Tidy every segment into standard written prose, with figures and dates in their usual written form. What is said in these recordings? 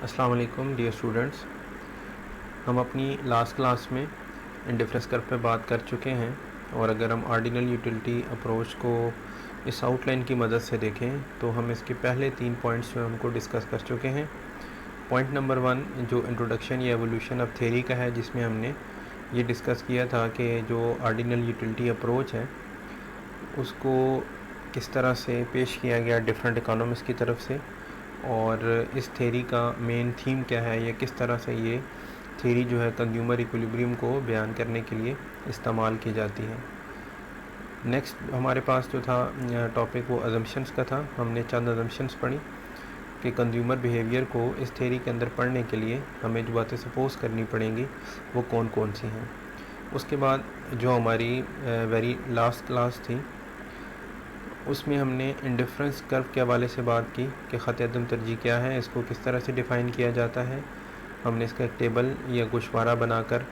अस्सलाम वालेकुम dear students. हम अपनी लास्ट क्लास में इंडिफरेंस कर्व पे बात कर चुके हैं, और अगर हम ऑर्डिनल यूटिलिटी अप्रोच को इस आउटलाइन की मदद से देखें तो हम इसके पहले 3 पॉइंट्स जो हमको डिस्कस कर चुके हैं। पॉइंट नंबर 1 जो इंट्रोडक्शन या एवोल्यूशन ऑफ थ्योरी का है, जिसमें हमने ये डिस्कस किया था कि जो ऑर्डिनल यूटिलिटी अप्रोच है उसको किस तरह से पेश किया गया डिफरेंट इकोनॉमिस्ट की तरफ से, और इस थ्योरी का मेन थीम क्या है या किस तरह से ये थ्योरी जो है कंज्यूमर इक्विलिब्रियम को बयान करने के लिए इस्तेमाल की जाती है। नेक्स्ट हमारे पास जो था टॉपिक वो अजम्पशंस का था। हमने चंद अजम्पशंस पढ़ी कि कंज्यूमर बिहेवियर को इस थ्योरी के अंदर पढ़ने के लिए हमें जो बातें सपोज करनी पड़ेंगी वो कौन कौन सी हैं। उसके बाद जो हमारी वेरी लास्ट क्लास थी उसमें हमने इंडिफरेंस कर्व के हवाले से बात की कि ख़त अदम तरजीह क्या है, इसको किस तरह से डिफ़ाइन किया जाता है। हमने इसका एक टेबल या गोशवारा बनाकर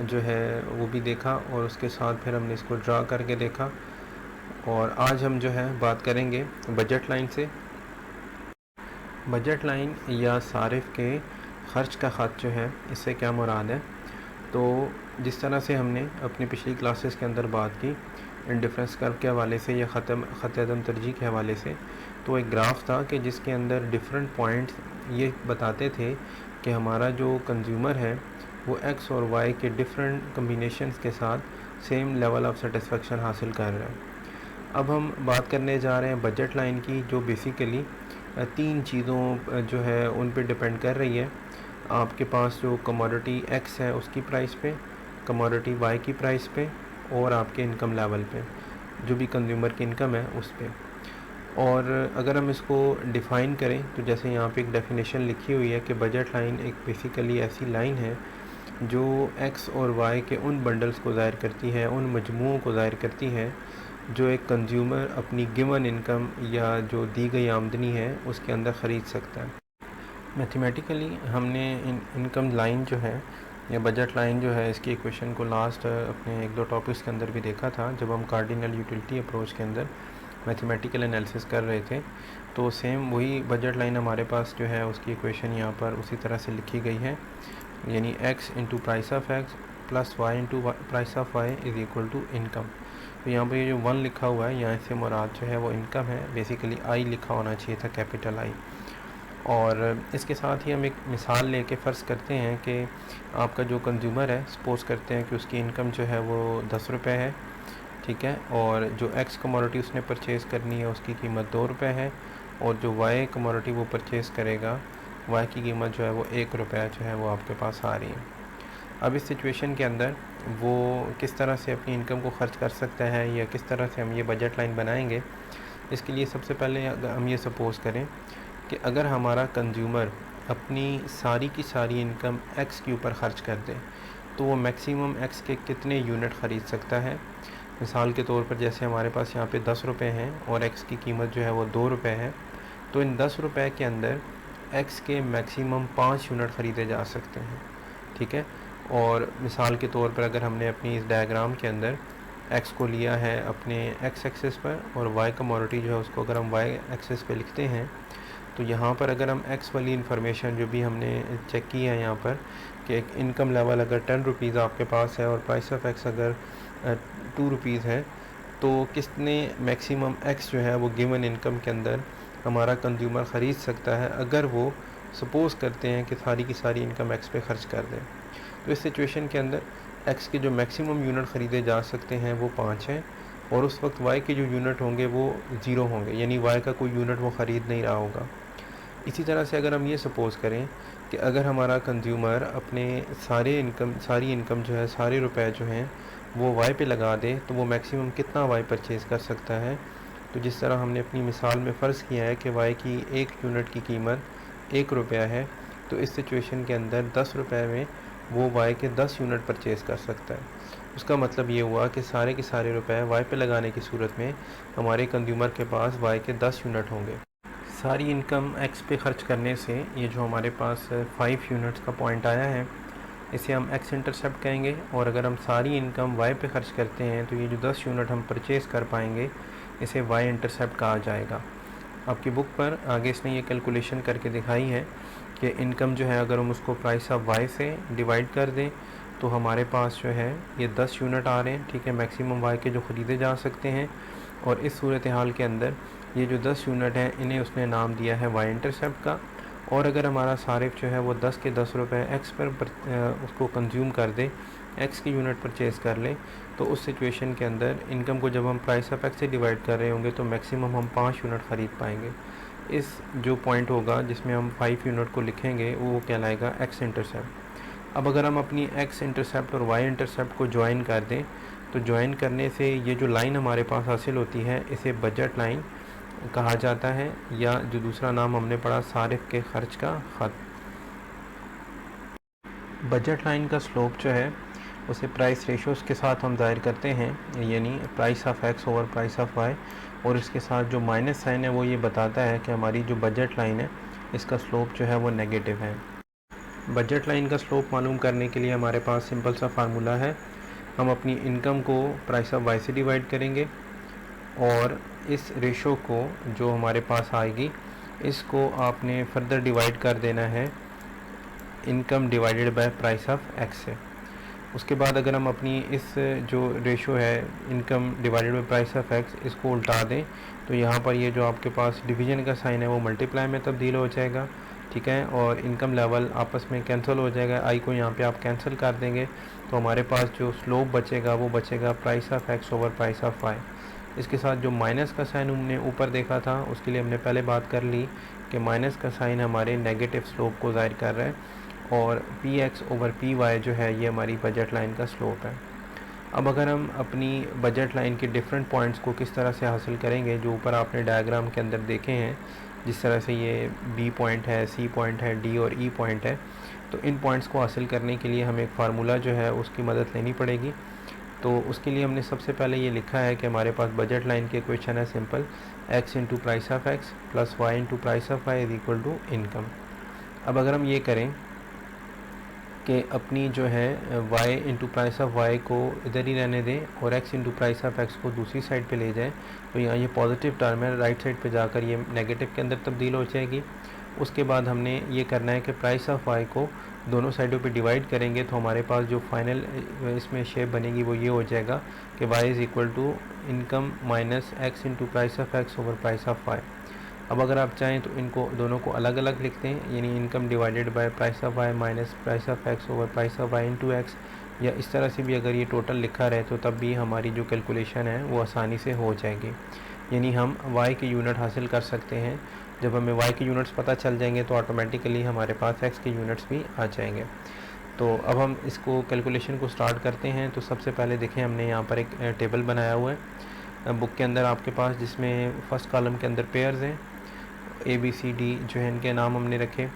जो है वो भी देखा, और उसके साथ फिर हमने इसको ड्रा करके देखा। और आज हम जो है बात करेंगे बजट लाइन से। बजट लाइन या सारिफ के ख़र्च का ख़त जो है, इससे क्या मुराद है। तो जिस तरह से हमने अपनी पिछली क्लासेस के अंदर बात की इंडिफरेंस कर्व के हवाले से या ख़त अदम तरजीह के हवाले से, तो एक ग्राफ था कि जिसके अंदर डिफरेंट पॉइंट्स ये बताते थे कि हमारा जो कंज्यूमर है वो एक्स और वाई के डिफरेंट कम्बिनेशंस के साथ सेम लेवल ऑफ सेटिस्फेक्शन हासिल कर रहा है। अब हम बात करने जा रहे हैं बजट लाइन की, जो बेसिकली 3 चीज़ों जो है उन पे डिपेंड कर रही है। आपके पास जो कमोडिटी एक्स है उसकी प्राइस पे, कमोडिटी वाई की प्राइस पे, और आपके इनकम लेवल पे, जो भी कंज्यूमर की इनकम है उस पे। और अगर हम इसको डिफ़ाइन करें तो जैसे यहाँ पे एक डेफिनेशन लिखी हुई है कि बजट लाइन एक बेसिकली ऐसी लाइन है जो एक्स और वाई के उन बंडल्स को ज़ाहिर करती है, उन मजमूओं को ज़ाहिर करती है जो एक कंज्यूमर अपनी गिवन इनकम या जो दी गई आमदनी है उसके अंदर ख़रीद सकता है। मैथमेटिकली हमने इनकम लाइन जो है या बजट लाइन जो है, इसकी इक्वेशन को लास्ट अपने 1-2 टॉपिक्स के अंदर भी देखा था जब हम कार्डिनल यूटिलिटी अप्रोच के अंदर मैथमेटिकल एनालिसिस कर रहे थे। तो सेम वही बजट लाइन हमारे पास जो है उसकी इक्वेशन यहाँ पर उसी तरह से लिखी गई है, यानी x into price of x plus y into price of y is equal to income. तो यहाँ पर ये जो 1 लिखा हुआ है यहाँ से मुराद जो है वो इनकम है। बेसिकली I लिखा होना चाहिए था, कैपिटल I। और इसके साथ ही हम एक मिसाल लेके फ़र्ज़ करते हैं कि आपका जो कंज्यूमर है, सपोज़ करते हैं कि उसकी इनकम जो है वो 10 रुपये है, ठीक है, और जो एक्स कमोडिटी उसने परचेज़ करनी है उसकी कीमत 2 रुपये है, और जो वाई कमोडिटी वो परचेज़ करेगा वाई की कीमत जो है वो 1 रुपया जो है वो आपके पास आ रही है। अब इस सिचुएशन के अंदर वो किस तरह से अपनी इनकम को ख़र्च कर सकता है या किस तरह से हम ये बजट लाइन बनाएंगे, इसके लिए सबसे पहले हम ये सपोज़ करें कि अगर हमारा कंज्यूमर अपनी सारी की सारी इनकम एक्स के ऊपर ख़र्च कर दे तो वो मैक्सिमम एक्स के कितने यूनिट ख़रीद सकता है। मिसाल के तौर पर जैसे हमारे पास यहाँ पे 10 रुपये हैं और एक्स की कीमत जो है वो 2 रुपये है, तो इन 10 रुपये के अंदर एक्स के मैक्सिमम 5 यूनिट ख़रीदे जा सकते हैं, ठीक है। और मिसाल के तौर पर अगर हमने अपनी इस डायग्राम के अंदर एक्स को लिया है अपने एक्स एक्सिस पर और वाई कमोडिटी जो है उसको अगर हम वाई एक्सिस पे लिखते हैं, तो यहाँ पर अगर हम एक्स वाली इन्फॉर्मेशन जो भी हमने चेक की है यहाँ पर कि एक इनकम लेवल अगर 10 रुपीज़ आपके पास है और प्राइस ऑफ एक्स अगर 2 रुपीज़ है, तो कितने मैक्सिमम एक्स जो है वो गिवन इनकम के अंदर हमारा कंज्यूमर ख़रीद सकता है अगर वो सपोज़ करते हैं कि सारी की सारी इनकम एक्स पे ख़र्च कर दें। तो इस सिचुएशन के अंदर एक्स के जो मैक्सिमम यूनिट ख़रीदे जा सकते हैं वो 5 हैं, और उस वक्त वाई के जो यूनिट होंगे वो 0 होंगे, यानी वाई का कोई यूनिट वो ख़रीद नहीं रहा होगा। इसी तरह से अगर हम ये सपोज़ करें कि अगर हमारा कंज्यूमर अपने सारी इनकम जो है, सारे रुपए जो हैं वो वाई पे लगा दे तो वो मैक्सिमम कितना वाई परचेज़ कर सकता है। तो जिस तरह हमने अपनी मिसाल में फ़र्ज़ किया है कि वाई की 1 यूनिट की कीमत 1 रुपया है, तो इस सिचुएशन के अंदर 10 रुपये में वो वाई के 10 यूनिट परचेज़ कर सकता है। उसका मतलब ये हुआ कि सारे के सारे रुपए वाई पे लगाने की सूरत में हमारे कंज्यूमर के पास वाई के 10 यूनिट होंगे। सारी इनकम एक्स पे ख़र्च करने से ये जो हमारे पास 5 यूनिट्स का पॉइंट आया है इसे हम एक्स इंटरसेप्ट कहेंगे, और अगर हम सारी इनकम वाई पे ख़र्च करते हैं तो ये जो 10 यूनिट हम परचेज़ कर पाएंगे इसे वाई इंटरसेप्ट कहा जाएगा। आपकी बुक पर आगे इसने ये कैलकुलेशन करके दिखाई है कि इनकम जो है अगर हम उसको प्राइस ऑफ वाई से डिवाइड कर दें तो हमारे पास जो है ये 10 यूनिट आ रहे हैं, ठीक है, मैक्सिमम वाई के जो ख़रीदे जा सकते हैं। और इस सूरत हाल के अंदर ये जो 10 यूनिट हैं इन्हें उसने नाम दिया है वाई इंटरसेप्ट का। और अगर हमारा सारिफ जो है वो 10 के 10 रुपये एक्स पर उसको कंज्यूम कर दे, एक्स की यूनिट परचेज़ कर ले, तो उस सिचुएशन के अंदर इनकम को जब हम प्राइस ऑफ एक्स से डिवाइड कर रहे होंगे तो मैक्सिमम हम 5 यूनिट ख़रीद पाएंगे। इस जो पॉइंट होगा जिसमें हम 5 यूनिट को लिखेंगे वो कहलाएगा एक्स इंटरसेप्ट। अब अगर हम अपनी एक्स इंटरसेप्ट और वाई इंटरसेप्ट को ज्वाइन कर दें तो ज्वाइन करने से ये जो लाइन हमारे पास हासिल होती है इसे बजट लाइन कहा जाता है, या जो दूसरा नाम हमने पढ़ा सारिफ के ख़र्च का ख़त। बजट लाइन का स्लोप जो है उसे प्राइस रेशोज़ के साथ हम ज़ाहिर करते हैं, यानी price of x over price of y, और इसके साथ जो माइनस साइन है वो ये बताता है कि हमारी जो बजट लाइन है इसका स्लोप जो है वो नेगेटिव है। बजट लाइन का स्लोप मालूम करने के लिए हमारे पास सिंपल सा फार्मूला है। हम अपनी इनकम को प्राइस ऑफ वाई से डिवाइड करेंगे और इस रेशो को जो हमारे पास आएगी इसको आपने फर्दर डिवाइड कर देना है income divided by price of x से। उसके बाद अगर हम अपनी इस जो रेशो है income divided by price of x इसको उल्टा दें तो यहाँ पर ये जो आपके पास डिवीजन का साइन है वो मल्टीप्लाई में तब्दील हो जाएगा, ठीक है, और इनकम लेवल आपस में कैंसिल हो जाएगा। आई को यहाँ पे आप कैंसिल कर देंगे तो हमारे पास जो स्लोप बचेगा वो बचेगा price of x over price of y. इसके साथ जो माइनस का साइन हमने ऊपर देखा था उसके लिए हमने पहले बात कर ली कि माइनस का साइन हमारे नेगेटिव स्लोप को ज़ाहिर कर रहा है, और p x over p y जो है ये हमारी बजट लाइन का स्लोप है। अब अगर हम अपनी बजट लाइन के डिफरेंट पॉइंट्स को किस तरह से हासिल करेंगे, जो ऊपर आपने डायग्राम के अंदर देखे हैं, जिस तरह से ये बी पॉइंट है, सी पॉइंट है, डी और ई पॉइंट है, तो इन पॉइंट्स को हासिल करने के लिए हमें एक फार्मूला जो है उसकी मदद लेनी पड़ेगी। तो उसके लिए हमने सबसे पहले ये लिखा है कि हमारे पास बजट लाइन के इक्वेशन है simple, x into price of x plus y into price of y is equal to income. अब अगर हम ये करें कि अपनी जो है y into price of y को इधर ही रहने दें और x into price of x को दूसरी साइड पे ले जाएं, तो यहाँ ये पॉजिटिव टर्म है, राइट साइड पे जाकर ये नेगेटिव के अंदर तब्दील हो जाएगी। उसके बाद हमने ये करना है कि प्राइस ऑफ y को दोनों साइडों पे डिवाइड करेंगे तो हमारे पास जो फाइनल इसमें शेप बनेगी वो ये हो जाएगा कि y is equal to income minus x into price of x over price of y। अब अगर आप चाहें तो इनको दोनों को अलग अलग लिखते हैं, यानी income divided by price of y minus price of x over price of y into x, या इस तरह से भी अगर ये टोटल लिखा रहे तो तब भी हमारी जो कैलकुलेशन है वो आसानी से हो जाएगी। यानी हम वाई के यूनिट हासिल कर सकते हैं। जब हमें वाई के यूनिट्स पता चल जाएंगे तो ऑटोमेटिकली हमारे पास एक्स के यूनिट्स भी आ जाएंगे। तो अब हम इसको कैलकुलेशन को स्टार्ट करते हैं। तो सबसे पहले देखें हमने यहाँ पर एक टेबल बनाया हुआ है बुक के अंदर आपके पास, जिसमें फ़र्स्ट कॉलम के अंदर पेयर्स हैं, ए बी सी डी जो है इनके नाम हमने रखे,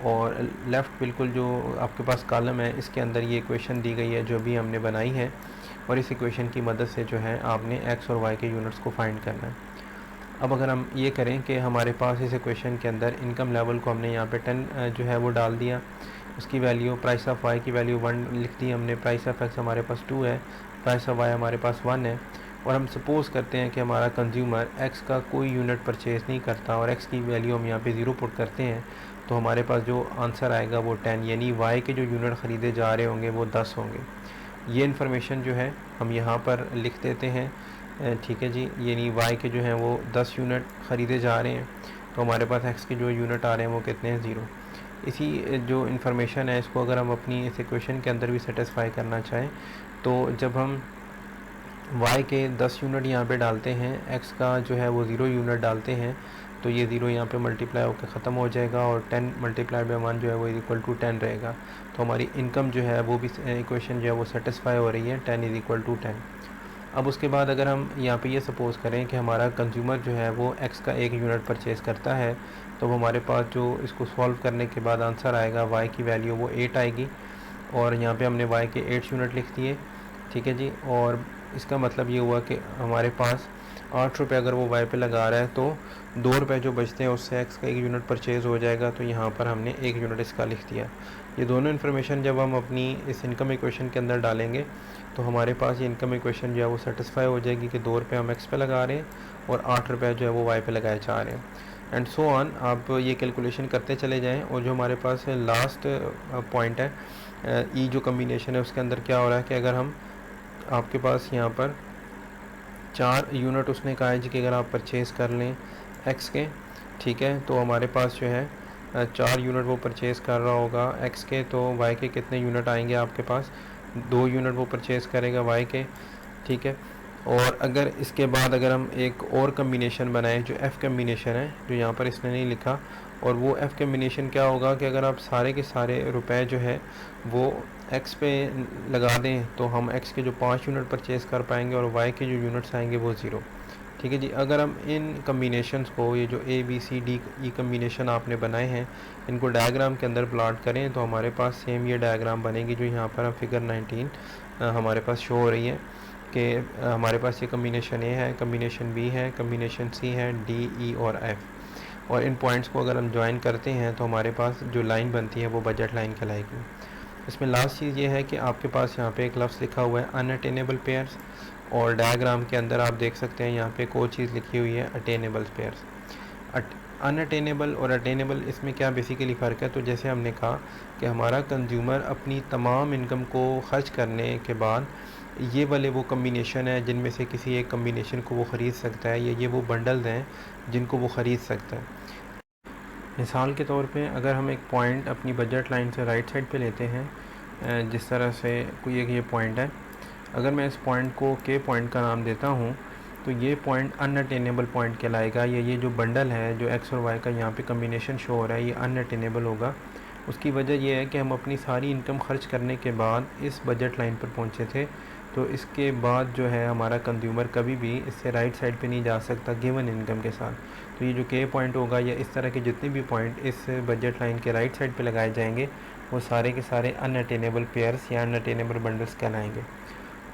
और लेफ़्ट बिल्कुल जो आपके पास कॉलम है इसके अंदर ये इक्वेशन दी गई है जो भी हमने बनाई है, और इस इक्वेशन की मदद से जो है आपने एक्स और वाई के यूनिट्स को फाइंड करना है। अब अगर हम ये करें कि हमारे पास इस इक्वेशन के अंदर इनकम लेवल को हमने यहाँ पे 10 जो है वो डाल दिया, उसकी वैल्यू प्राइस ऑफ वाई की वैल्यू 1 लिख दी हमने, प्राइस ऑफ एक्स हमारे पास 2 है, प्राइस ऑफ वाई हमारे पास 1 है, और हम सपोज़ करते हैं कि हमारा कंज्यूमर एक्स का कोई यूनिट परचेज़ नहीं करता और एक्स की वैल्यू हम यहाँ पे 0 पुट करते हैं, तो हमारे पास जो आंसर आएगा वो 10, यानी वाई के जो यूनिट ख़रीदे जा रहे होंगे वो 10 होंगे। ये इन्फॉर्मेशन जो है हम यहाँ पर लिख देते हैं, ठीक है जी, यानी वाई के जो हैं वो 10 यूनिट ख़रीदे जा रहे हैं, तो हमारे पास एक्स के जो यूनिट आ रहे हैं वो कितने हैं, 0। इसी जो इन्फॉर्मेशन है इसको अगर हम अपनी इस इक्वेशन के अंदर भी सेटिस्फाई करना चाहें तो जब हम y के 10 यूनिट यहाँ पे डालते हैं, x का जो है वो 0 यूनिट डालते हैं, तो ये 0 यहाँ पे मल्टीप्लाई होकर ख़त्म हो जाएगा और 10 मल्टीप्लाई बाय 1 जो है वो इक्वल टू 10 रहेगा। तो हमारी इनकम जो है वो भी इक्वेशन जो है वो सेटिस्फाई हो रही है, 10 इज़ इक्वल टू 10। अब उसके बाद अगर हम यहाँ पे ये सपोज़ करें कि हमारा कंज्यूमर जो है वो x का 1 यूनिट परचेज़ करता है, तो हमारे पास जो इसको सॉल्व करने के बाद आंसर आएगा y की वैल्यू वो 8 आएगी, और यहाँ पे हमने y के 8 यूनिट लिख दिए, ठीक है जी। और इसका मतलब ये हुआ कि हमारे पास 8 रुपये अगर वो वाई पे लगा रहा है तो 2 रुपये जो बचते हैं उससे एक्स का 1 यूनिट परचेज़ हो जाएगा, तो यहाँ पर हमने 1 यूनिट इसका लिख दिया। ये दोनों इन्फॉर्मेशन जब हम अपनी इस इनकम इक्वेशन के अंदर डालेंगे तो हमारे पास ये इनकम इक्वेशन जो है वो सेटिस्फाई हो जाएगी कि 2 रुपये हम एक्स पे लगा रहे हैं और 8 रुपये जो है वो वाई पे लगाए जा रहे हैं। And so on. आप ये कैलकुलेशन करते चले जाएं और जो हमारे पास लास्ट पॉइंट है ई जो कम्बिनेशन है उसके अंदर क्या हो रहा है कि अगर हम आपके पास यहाँ पर 4 यूनिट उसने कहा है जी कि अगर आप परचेज़ कर लें एक्स के, ठीक है, तो हमारे पास जो है 4 यूनिट वो परचेज़ कर रहा होगा एक्स के, तो वाई के कितने यूनिट आएंगे आपके पास, 2 यूनिट वो परचेज़ करेगा वाई के, ठीक है। और अगर इसके बाद अगर हम एक और कम्बिनेशन बनाएं जो एफ़ कम्बिनेशन है, जो यहाँ पर इसने नहीं लिखा, और वो एफ़ कम्बिनेशन क्या होगा कि अगर आप सारे के सारे रुपए जो है वो एक्स पे लगा दें तो हम एक्स के जो 5 यूनिट परचेज़ कर पाएंगे और वाई के जो यूनिट्स आएंगे वो ज़ीरो, ठीक है जी। अगर हम इन कम्बिनेशंस को, ये जो A B C D E combination आपने बनाए हैं, इनको डायग्राम के अंदर प्लॉट करें तो हमारे पास सेम ये डायग्राम बनेगी जो यहाँ पर हम फिगर 19 हमारे पास शो हो रही है कि हमारे पास ये कम्बिनेशन ए है, कम्बिनेशन बी है, कम्बिनेशन सी है, डी ई और एफ़। और इन पॉइंट्स को अगर हम ज्वाइन करते हैं तो हमारे पास जो लाइन बनती है वो बजट लाइन कहलाएगी। इसमें लास्ट चीज़ ये है कि आपके पास यहाँ पे एक लफ्ज़ लिखा हुआ है अनअटेनेबल पेयर्स, और डायग्राम के अंदर आप देख सकते हैं यहाँ पे एक और चीज़ लिखी हुई है अटेनेबल पेयर्स। अनअटेनेबल और अटेनेबल, इसमें क्या बेसिकली फ़र्क है, तो जैसे हमने कहा कि हमारा कंज्यूमर अपनी तमाम इनकम को खर्च करने के बाद ये वाले वो कम्बिनेशन है जिनमें से किसी एक कम्बिनेशन को वो ख़रीद सकता है, या ये वो बंडल्स हैं जिनको वो ख़रीद सकता है। मिसाल के तौर पे अगर हम एक पॉइंट अपनी बजट लाइन से राइट साइड पे लेते हैं, जिस तरह से कोई एक ये पॉइंट है, अगर मैं इस पॉइंट को के पॉइंट का नाम देता हूँ तो ये पॉइंट अनअटेनेबल पॉइंट कहलाएगा। ये जो बंडल है जो एक्स और वाई का यहाँ पे कम्बिनेशन शो हो रहा है ये अनअटेनेबल होगा। उसकी वजह यह है कि हम अपनी सारी इनकम खर्च करने के बाद इस बजट लाइन पर पहुँचे थे, तो इसके बाद जो है हमारा कंज्यूमर कभी भी इससे राइट साइड पे नहीं जा सकता गिवन इनकम के साथ। तो ये जो के पॉइंट होगा या इस तरह के जितने भी पॉइंट इस बजट लाइन के राइट साइड पे लगाए जाएंगे वो सारे के सारे अनअटेनेबल पेयर्स या अनअटेनेबल बंडल्स कहलाएंगे।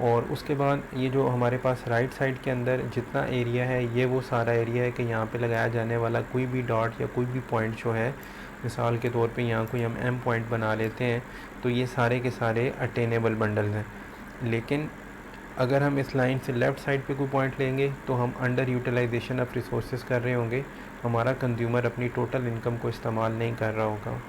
और उसके बाद ये जो हमारे पास राइट साइड के अंदर जितना एरिया है ये वो सारा एरिया है कि यहाँ पे लगाया जाने वाला कोई भी डॉट या कोई भी पॉइंट जो है, मिसाल के तौर पे यहाँ कोई हम एम पॉइंट बना लेते हैं तो ये सारे के सारे अटेनेबल बंडल्स हैं। लेकिन अगर हम इस लाइन से लेफ़्ट साइड पे कोई पॉइंट लेंगे तो हम अंडर यूटिलाइजेशन ऑफ रिसोर्सेज कर रहे होंगे, हमारा कंज्यूमर अपनी टोटल इनकम को इस्तेमाल नहीं कर रहा होगा।